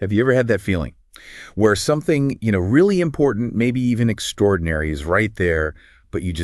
Have you ever had that feeling where something, really important, maybe even extraordinary is right there, but you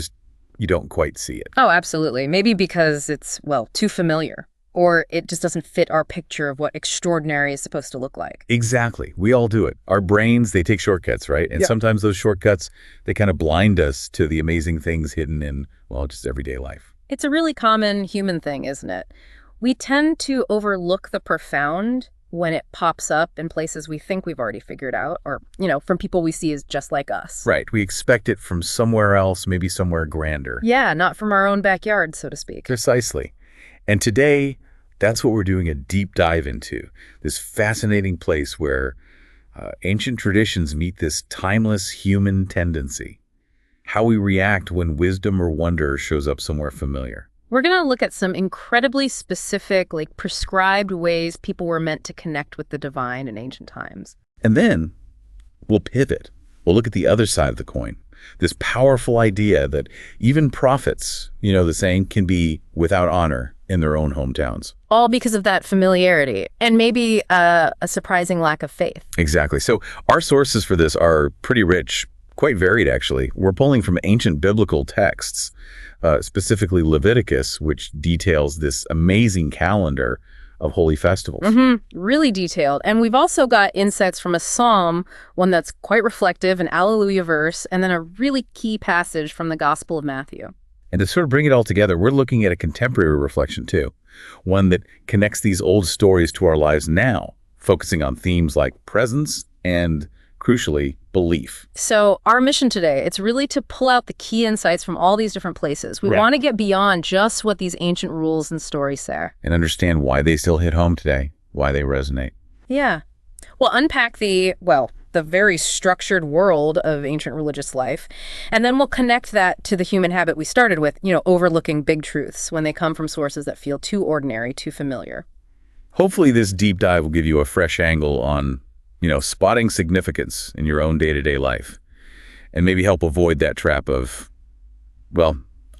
don't quite see it? Oh, absolutely. Maybe because it's, well, too familiar, or it just doesn't fit our picture of what extraordinary is supposed to look like. Exactly. We all do it. Our brains, they take shortcuts, right? And sometimes those shortcuts, they kind of blind us to the amazing things hidden in, well, just everyday life. It's a really common human thing, isn't it? We tend to overlook the profound when it pops up in places we think we've already figured out, or, from people we see as just like us. Right. We expect it from somewhere else, maybe somewhere grander. Yeah, not from our own backyard, so to speak. Precisely. And today, that's what we're doing a deep dive into, this fascinating place where ancient traditions meet this timeless human tendency, how we react when wisdom or wonder shows up somewhere familiar. We're going to look at some incredibly specific, prescribed ways people were meant to connect with the divine in ancient times. And then we'll pivot. We'll look at the other side of the coin, this powerful idea that even prophets, the saying, can be without honor in their own hometowns. All because of that familiarity and maybe a surprising lack of faith. Exactly. So our sources for this are pretty rich, quite varied, actually. We're pulling from ancient biblical texts, specifically Leviticus, which details this amazing calendar of holy festivals. Really detailed. And we've also got insights from a psalm, one that's quite reflective, an Alleluia verse, and then a really key passage from the Gospel of Matthew. And to sort of bring it all together, we're looking at a contemporary reflection, too, one that connects these old stories to our lives now, focusing on themes like presence and, crucially, belief. So our mission today, it's really to pull out the key insights from all these different places. We want to get beyond just what these ancient rules and stories say. And understand why they still hit home today, why they resonate. Yeah. We'll unpack the very structured world of ancient religious life. And then we'll connect that to the human habit we started with, overlooking big truths when they come from sources that feel too ordinary, too familiar. Hopefully this deep dive will give you a fresh angle on spotting significance in your own day-to-day life and maybe help avoid that trap of,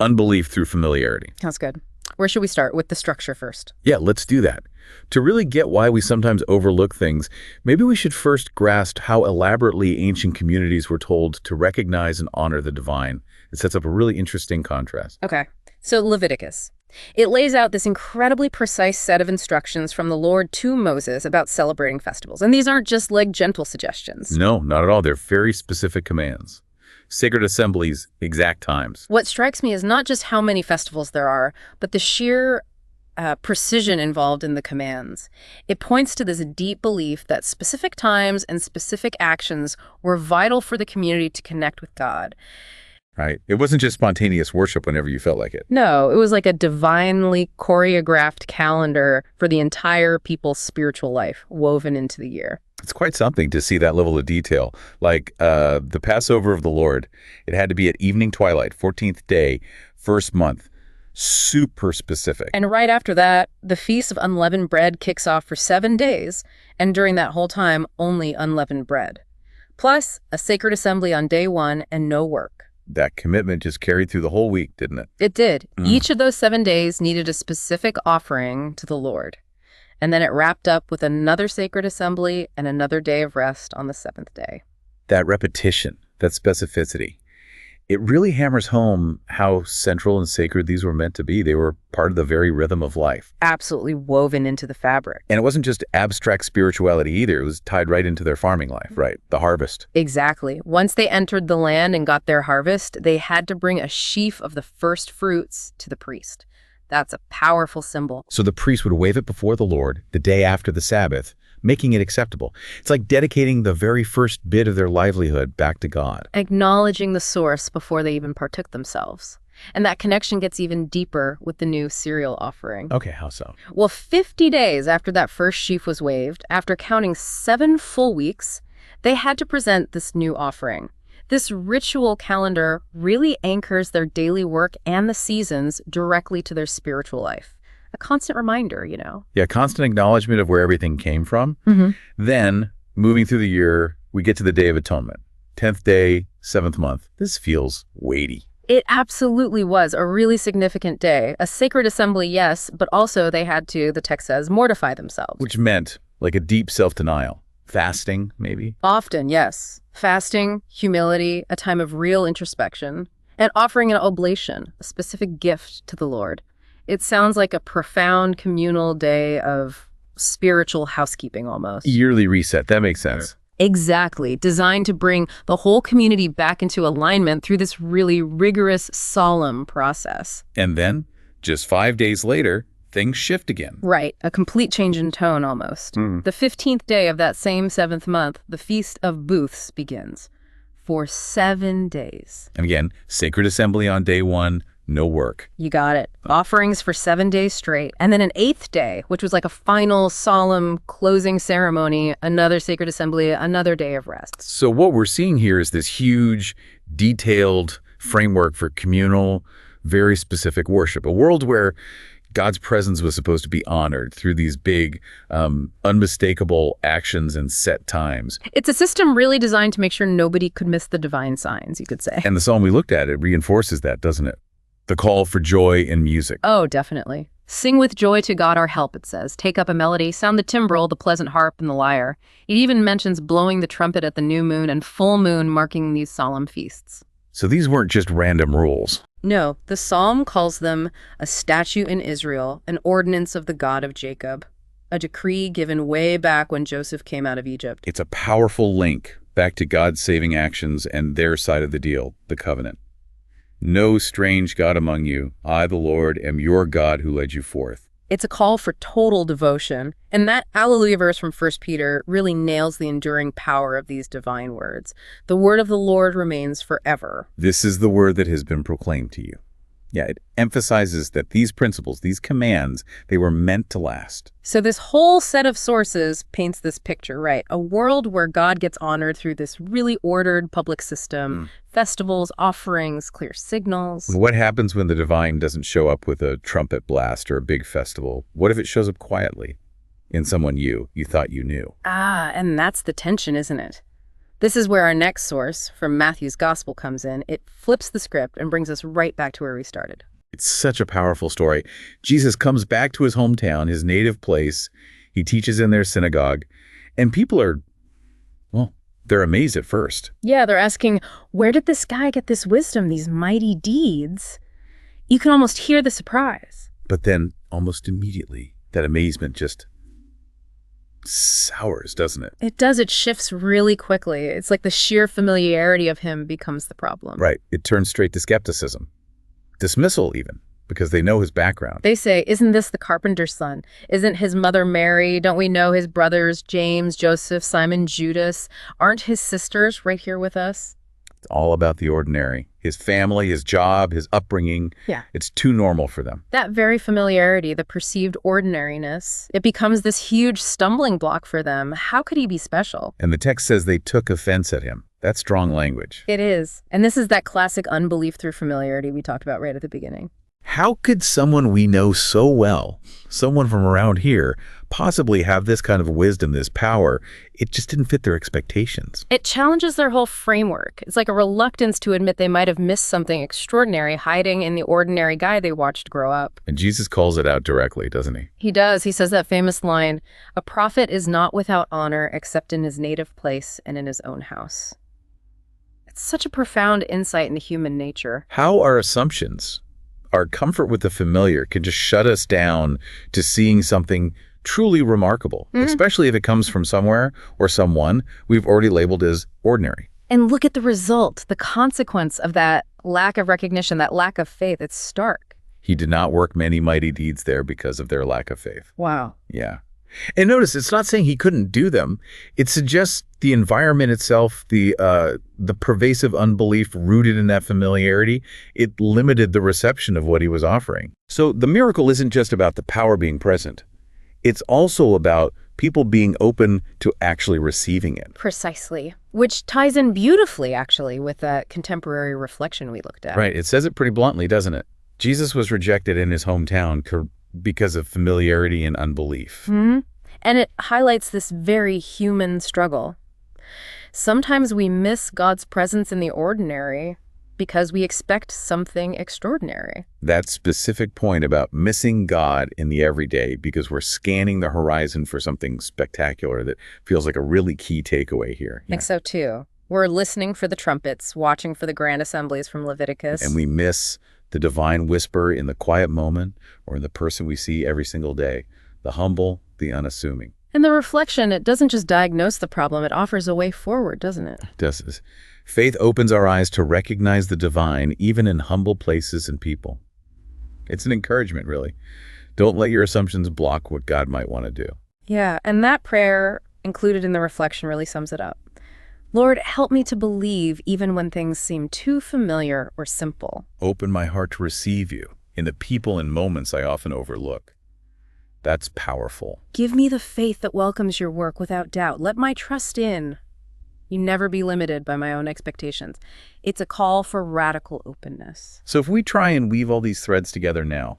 unbelief through familiarity. That's good. Where should we start? With the structure first. Yeah, let's do that. To really get why we sometimes overlook things, maybe we should first grasp how elaborately ancient communities were told to recognize and honor the divine. It sets up a really interesting contrast. Okay. So Leviticus. It lays out this incredibly precise set of instructions from the Lord to Moses about celebrating festivals. And these aren't just gentle suggestions. No, not at all. They're very specific commands. Sacred assemblies, exact times. What strikes me is not just how many festivals there are, but the sheer precision involved in the commands. It points to this deep belief that specific times and specific actions were vital for the community to connect with God. Right. It wasn't just spontaneous worship whenever you felt like it. No, it was like a divinely choreographed calendar for the entire people's spiritual life woven into the year. It's quite something to see that level of detail. Like the Passover of the Lord, it had to be at evening twilight, 14th day, first month. Super specific. And right after that, the Feast of Unleavened Bread kicks off for 7 days, and during that whole time, only unleavened bread. Plus, a sacred assembly on day 1 and no work. That commitment just carried through the whole week, didn't it? It did. Each of those 7 days needed a specific offering to the Lord. And then it wrapped up with another sacred assembly and another day of rest on the 7th day. That repetition, that specificity, it really hammers home how central and sacred these were meant to be. They were part of the very rhythm of life. Absolutely woven into the fabric. And it wasn't just abstract spirituality either. It was tied right into their farming life, right? The harvest. Exactly. Once they entered the land and got their harvest, they had to bring a sheaf of the first fruits to the priest. That's a powerful symbol. So the priest would wave it before the Lord the day after the Sabbath, making it acceptable. It's like dedicating the very first bit of their livelihood back to God. Acknowledging the source before they even partook themselves. And that connection gets even deeper with the new cereal offering. Okay, how so? Well, 50 days after that first sheaf was waved, after counting 7 full weeks, they had to present this new offering. This ritual calendar really anchors their daily work and the seasons directly to their spiritual life. A constant reminder, Yeah, constant acknowledgement of where everything came from. Then, moving through the year, we get to the Day of Atonement. 10th day, 7th month. This feels weighty. It absolutely was a really significant day. A sacred assembly, yes, but also they had to, the text says, mortify themselves. Which meant like a deep self-denial. Fasting, maybe? Often, yes. Fasting, humility, a time of real introspection, and offering an oblation, a specific gift to the Lord. It sounds like a profound communal day of spiritual housekeeping almost. Yearly reset. That makes sense. Exactly. Designed to bring the whole community back into alignment through this really rigorous, solemn process. And then, just 5 days later, things shift again. Right. A complete change in tone almost. The 15th day of that same 7th month, the Feast of Booths begins. For 7 days. And again, sacred assembly on day 1, no work. You got it. Offerings for 7 days straight. And then an 8th day, which was like a final solemn closing ceremony, another sacred assembly, another day of rest. So what we're seeing here is this huge, detailed framework for communal, very specific worship. A world where God's presence was supposed to be honored through these big, unmistakable actions and set times. It's a system really designed to make sure nobody could miss the divine signs, you could say. And the psalm we looked at, it reinforces that, doesn't it? The call for joy in music. Oh, definitely. Sing with joy to God our help, it says. Take up a melody, sound the timbrel, the pleasant harp, and the lyre. It even mentions blowing the trumpet at the new moon and full moon marking these solemn feasts. So these weren't just random rules. No, the psalm calls them a statute in Israel, an ordinance of the God of Jacob, a decree given way back when Joseph came out of Egypt. It's a powerful link back to God's saving actions and their side of the deal, the covenant. No strange God among you. I, the Lord, am your God who led you forth. It's a call for total devotion. And that Alleluia verse from 1 Peter really nails the enduring power of these divine words. The word of the Lord remains forever. This is the word that has been proclaimed to you. Yeah, it emphasizes that these principles, these commands, they were meant to last. So this whole set of sources paints this picture, right? A world where God gets honored through this really ordered public system, festivals, offerings, clear signals. What happens when the divine doesn't show up with a trumpet blast or a big festival? What if it shows up quietly in someone you thought you knew? And that's the tension, isn't it? This is where our next source from Matthew's gospel comes in. It flips the script and brings us right back to where we started. It's such a powerful story. Jesus comes back to his hometown, his native place. He teaches in their synagogue. And people are, well, they're amazed at first. Yeah, they're asking, where did this guy get this wisdom, these mighty deeds? You can almost hear the surprise. But then, almost immediately, that amazement just sours, doesn't it? It does. It shifts really quickly. It's like the sheer familiarity of him becomes the problem. Right. It turns straight to skepticism. Dismissal, even, because they know his background. They say, isn't this the carpenter's son? Isn't his mother Mary? Don't we know his brothers, James, Joseph, Simon, Judas? Aren't his sisters right here with us? It's all about the ordinary. His family, his job, his upbringing. Yeah. It's too normal for them. That very familiarity, the perceived ordinariness, it becomes this huge stumbling block for them. How could he be special? And the text says they took offense at him. That's strong language. It is. And this is that classic unbelief through familiarity we talked about right at the beginning. How could someone we know so well, someone from around here, possibly have this kind of wisdom, this power? It just didn't fit their expectations. It challenges their whole framework. It's like a reluctance to admit they might have missed something extraordinary hiding in the ordinary guy they watched grow up. And Jesus calls it out directly, doesn't he? He does. He says that famous line, "A prophet is not without honor except in his native place and in his own house." It's such a profound insight into human nature. How our assumptions, our comfort with the familiar can just shut us down to seeing something truly remarkable, especially if it comes from somewhere or someone we've already labeled as ordinary. And look at the result, the consequence of that lack of recognition, that lack of faith. It's stark. He did not work many mighty deeds there because of their lack of faith. Wow. Yeah. And notice, it's not saying he couldn't do them. It suggests the environment itself, the pervasive unbelief rooted in that familiarity, it limited the reception of what he was offering. So the miracle isn't just about the power being present. It's also about people being open to actually receiving it. Precisely. Which ties in beautifully, actually, with that contemporary reflection we looked at. Right. It says it pretty bluntly, doesn't it? Jesus was rejected in his hometown because of familiarity and unbelief. And it highlights this very human struggle. Sometimes we miss God's presence in the ordinary because we expect something extraordinary. That specific point about missing God in the everyday because we're scanning the horizon for something spectacular that feels like a really key takeaway here. I think so too. We're listening for the trumpets, watching for the grand assemblies from Leviticus. And we miss the divine whisper in the quiet moment or in the person we see every single day, the humble, the unassuming. And the reflection, it doesn't just diagnose the problem, it offers a way forward, doesn't it? It does. Faith opens our eyes to recognize the divine even in humble places and people. It's an encouragement, really. Don't let your assumptions block what God might want to do. Yeah, and that prayer included in the reflection really sums it up. Lord, help me to believe even when things seem too familiar or simple. Open my heart to receive you in the people and moments I often overlook. That's powerful. Give me the faith that welcomes your work without doubt. Let my trust in you never be limited by my own expectations. It's a call for radical openness. So if we try and weave all these threads together now,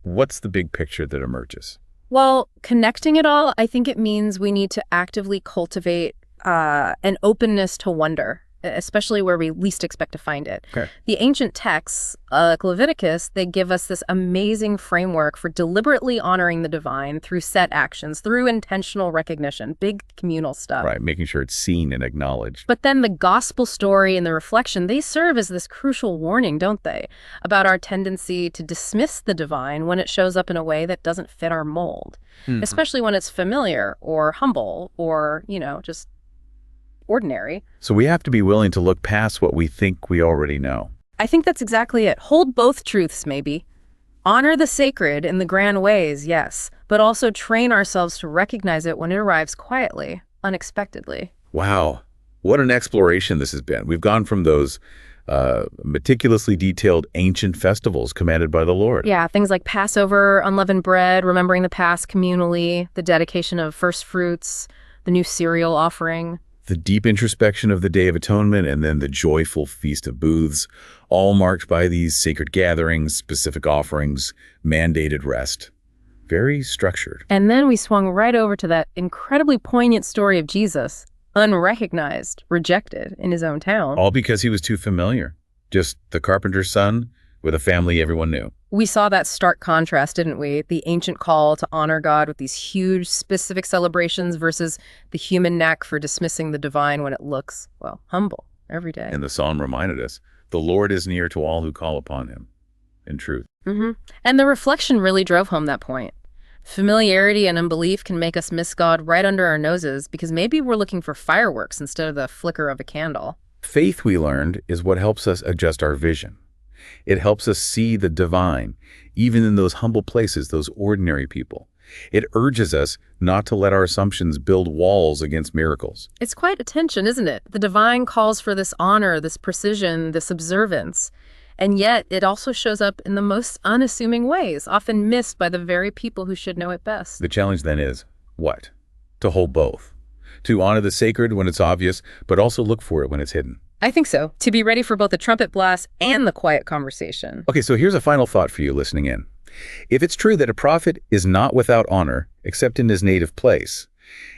what's the big picture that emerges? Well, connecting it all, I think it means we need to actively cultivate an openness to wonder, especially where we least expect to find it. Okay. The ancient texts, like Leviticus, they give us this amazing framework for deliberately honoring the divine through set actions, through intentional recognition, big communal stuff. Right, making sure it's seen and acknowledged. But then the gospel story and the reflection, they serve as this crucial warning, don't they? About our tendency to dismiss the divine when it shows up in a way that doesn't fit our mold, especially when it's familiar or humble or, just ordinary. So we have to be willing to look past what we think we already know. I think that's exactly it. Hold both truths, maybe. Honor the sacred in the grand ways, yes, but also train ourselves to recognize it when it arrives quietly, unexpectedly. Wow, what an exploration this has been. We've gone from those meticulously detailed ancient festivals commanded by the Lord. Yeah, things like Passover, unleavened bread, remembering the past communally, the dedication of first fruits, the new cereal offering. The deep introspection of the Day of Atonement, and then the joyful Feast of Booths, all marked by these sacred gatherings, specific offerings, mandated rest. Very structured. And then we swung right over to that incredibly poignant story of Jesus, unrecognized, rejected in his own town. All because he was too familiar. Just the carpenter's son with a family everyone knew. We saw that stark contrast, didn't we? The ancient call to honor God with these huge, specific celebrations versus the human knack for dismissing the divine when it looks, humble every day. And the psalm reminded us, the Lord is near to all who call upon him, in truth. And the reflection really drove home that point. Familiarity and unbelief can make us miss God right under our noses because maybe we're looking for fireworks instead of the flicker of a candle. Faith, we learned, is what helps us adjust our vision. It helps us see the divine, even in those humble places, those ordinary people. It urges us not to let our assumptions build walls against miracles. It's quite a tension, isn't it? The divine calls for this honor, this precision, this observance. And yet it also shows up in the most unassuming ways, often missed by the very people who should know it best. The challenge then is, what? To hold both. To honor the sacred when it's obvious, but also look for it when it's hidden. I think so. To be ready for both the trumpet blast and the quiet conversation. Okay, so here's a final thought for you listening in. If it's true that a prophet is not without honor, except in his native place,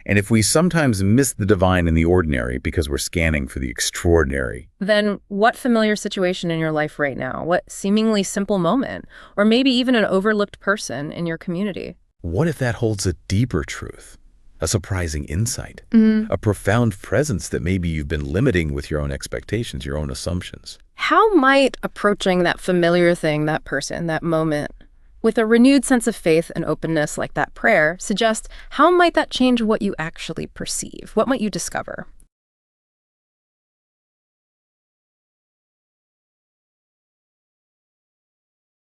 and if we sometimes miss the divine in the ordinary because we're scanning for the extraordinary, then what familiar situation in your life right now? What seemingly simple moment? Or maybe even an overlooked person in your community? what if that holds a deeper truth? A surprising insight, a profound presence that maybe you've been limiting with your own expectations, your own assumptions. How might approaching that familiar thing, that person, that moment, with a renewed sense of faith and openness like that prayer, suggest how might that change what you actually perceive? What might you discover?